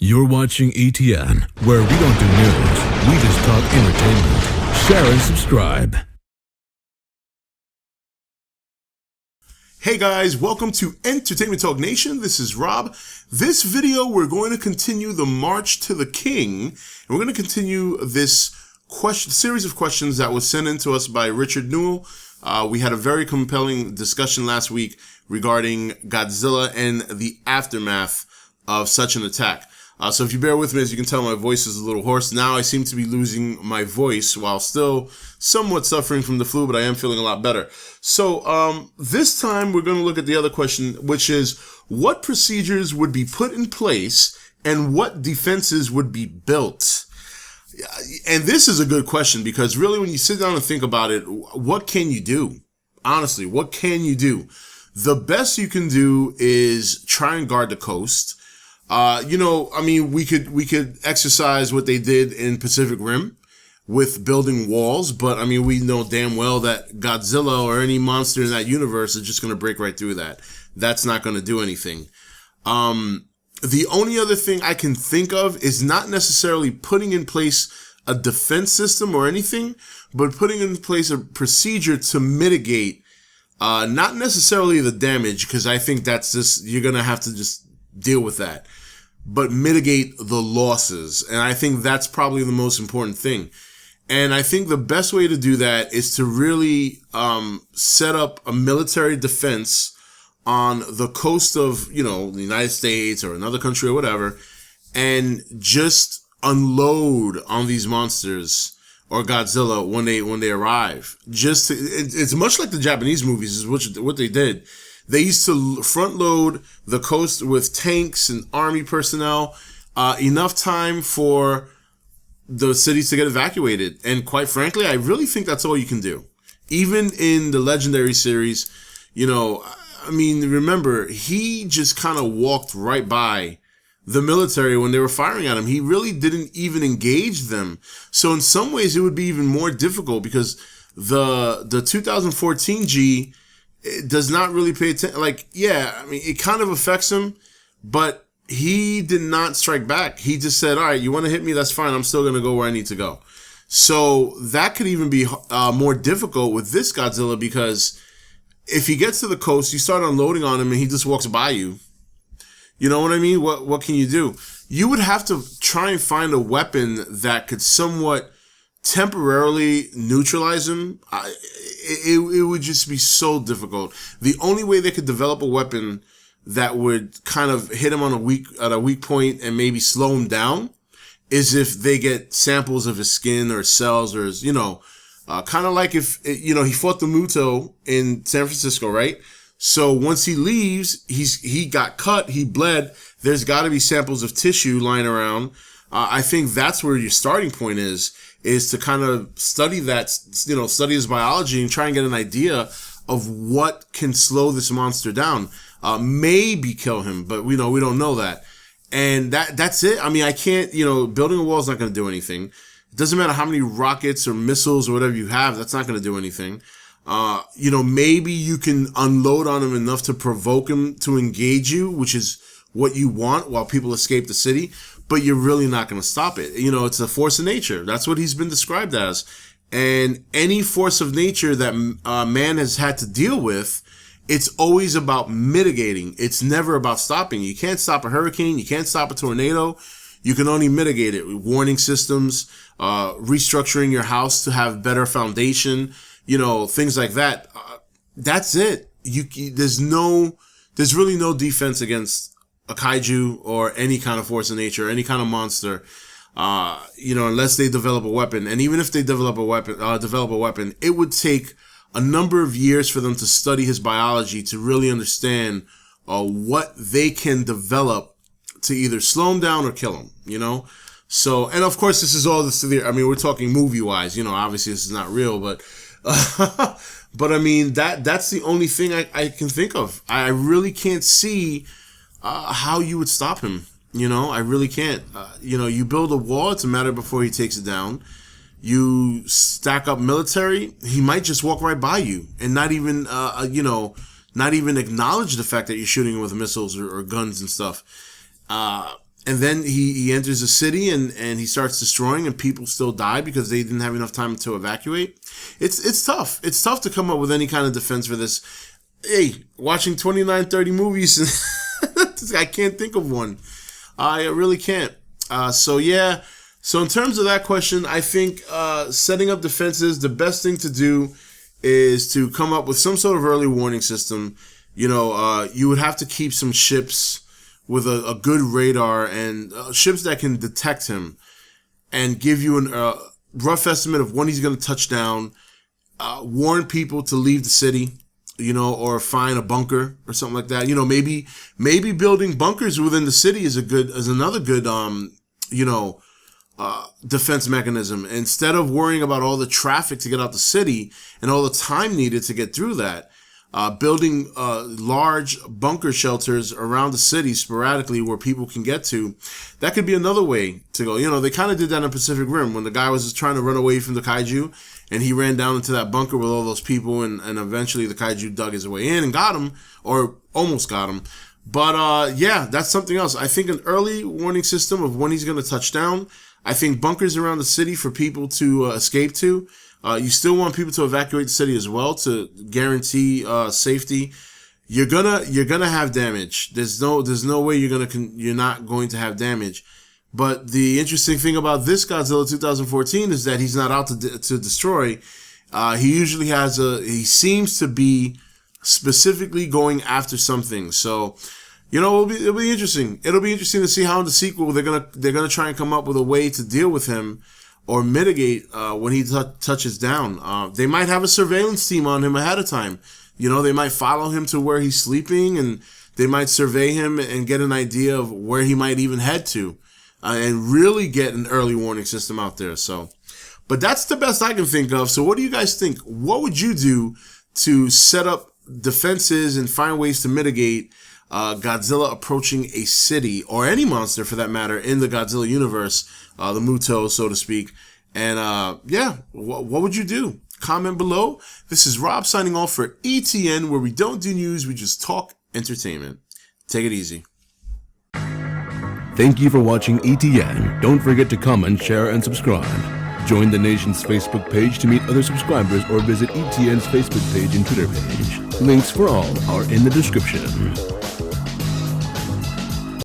You're watching E.T.N, where we don't do news, we just talk entertainment. Share and subscribe. Hey guys, welcome to Entertainment Talk Nation. This is Rob. This video, we're going to continue the March to the King, and we're going to continue this series of questions that was sent in to us by Richard Newell. We had a very compelling discussion last week regarding Godzilla and the aftermath of such an attack. So if you bear with me, as you can tell, my voice is a little hoarse. Now I seem to be losing my voice while still somewhat suffering from the flu, but I am feeling a lot better. So this time we're going to look at the other question, which is what procedures would be put in place and what defenses would be built? And this is a good question because really when you sit down and think about it, what can you do? Honestly, what can you do? The best you can do is try and guard the coast. We could exercise what they did in Pacific Rim with building walls, but I mean, we know damn well that Godzilla or any monster in that universe is just going to break right through that. That's not going to do anything. The only other thing I can think of is not necessarily putting in place a defense system or anything, but putting in place a procedure to mitigate, not necessarily the damage, because I think that's just, you're going to have to just deal with that, but mitigate the losses. And I think that's probably the most important thing. And I think the best way to do that is to really set up a military defense on the coast of, the United States or another country or whatever, and just unload on these monsters or Godzilla when they arrive. It's much like the Japanese movies, is what they did. They used to front load the coast with tanks and army personnel, enough time for the cities to get evacuated. And quite frankly, I really think that's all you can do. Even in the Legendary series, remember, he just kind of walked right by the military when they were firing at him. He really didn't even engage them. So in some ways, it would be even more difficult because the 2014 G, it does not really pay attention. It kind of affects him, but he did not strike back. He just said, all right, you want to hit me? That's fine. I'm still going to go where I need to go. So that could even be more difficult with this Godzilla because if he gets to the coast, you start unloading on him and he just walks by you. You know what I mean? What can you do? You would have to try and find a weapon that could somewhat temporarily neutralize him. It would just be so difficult. The only way they could develop a weapon that would kind of hit him at a weak point and maybe slow him down is if they get samples of his skin or cells or his, kind of like if, he fought the Muto in San Francisco, right? So once he leaves, he got cut, he bled. There's got to be samples of tissue lying around. I think that's where your starting point is to kind of study that, study his biology and try and get an idea of what can slow this monster down. Maybe kill him, but we don't know that. And that's it. I mean, I can't, building a wall is not going to do anything. It doesn't matter how many rockets or missiles or whatever you have, that's not going to do anything. Maybe you can unload on him enough to provoke him to engage you, which is what you want while people escape the city, but you're really not going to stop it. It's a force of nature. That's what he's been described as. And any force of nature that man has had to deal with, it's always about mitigating. It's never about stopping. You can't stop a hurricane. You can't stop a tornado. You can only mitigate it. Warning systems, restructuring your house to have better foundation, things like that. That's it. There's really no defense against a kaiju or any kind of force of nature, any kind of monster, unless they develop a weapon. And even if they develop a weapon, it would take a number of years for them to study his biology to really understand what they can develop to either slow him down or kill him, So, and of course, this is all we're talking movie-wise, obviously this is not real, but but I mean, that's the only thing I can think of. I really can't see how you would stop him. I really can't. You build a wall, it's a matter before he takes it down. You stack up military, he might just walk right by you and not even acknowledge the fact that you're shooting him with missiles or guns and stuff. And then he enters the city and he starts destroying, and people still die because they didn't have enough time to evacuate. It's tough. It's tough to come up with any kind of defense for this. Hey, watching 29, 30 movies, I can't think of one. I really can't. So in terms of that question, I think setting up defenses, the best thing to do is to come up with some sort of early warning system. You would have to keep some ships with a good radar and ships that can detect him and give you a rough estimate of when he's going to touch down, warn people to leave the city, or find a bunker or something like that. Maybe building bunkers within the city is another good, defense mechanism. Instead of worrying about all the traffic to get out the city and all the time needed to get through that, building large bunker shelters around the city sporadically where people can get to, that could be another way to go. They kind of did that in Pacific Rim when the guy was just trying to run away from the kaiju, and he ran down into that bunker with all those people, and eventually the kaiju dug his way in and got him, or almost got him. But that's something else. I think an early warning system of when he's going to touch down. I think bunkers around the city for people to escape to. You still want people to evacuate the city as well to guarantee safety. You're gonna have damage. There's no way you're not going to have damage. But the interesting thing about this Godzilla 2014 is that he's not out to destroy. He seems to be specifically going after something. So, it'll be interesting. It'll be interesting to see how in the sequel they're gonna try and come up with a way to deal with him or mitigate when he touches down. They might have a surveillance team on him ahead of time. They might follow him to where he's sleeping, and they might survey him and get an idea of where he might even head to, and really get an early warning system out there. So, but that's the best I can think of. So what do you guys think? What would you do to set up defenses and find ways to mitigate Godzilla approaching a city, or any monster for that matter, in the Godzilla universe, the Muto, so to speak? And what would you do? Comment below. This is Rob signing off for E.T.N, where we don't do news, we just talk entertainment. Take it easy. Thank you for watching E.T.N. Don't forget to comment, share, and subscribe. Join the nation's Facebook page to meet other subscribers, or visit E.T.N's Facebook page and Twitter page. Links for all are in the description.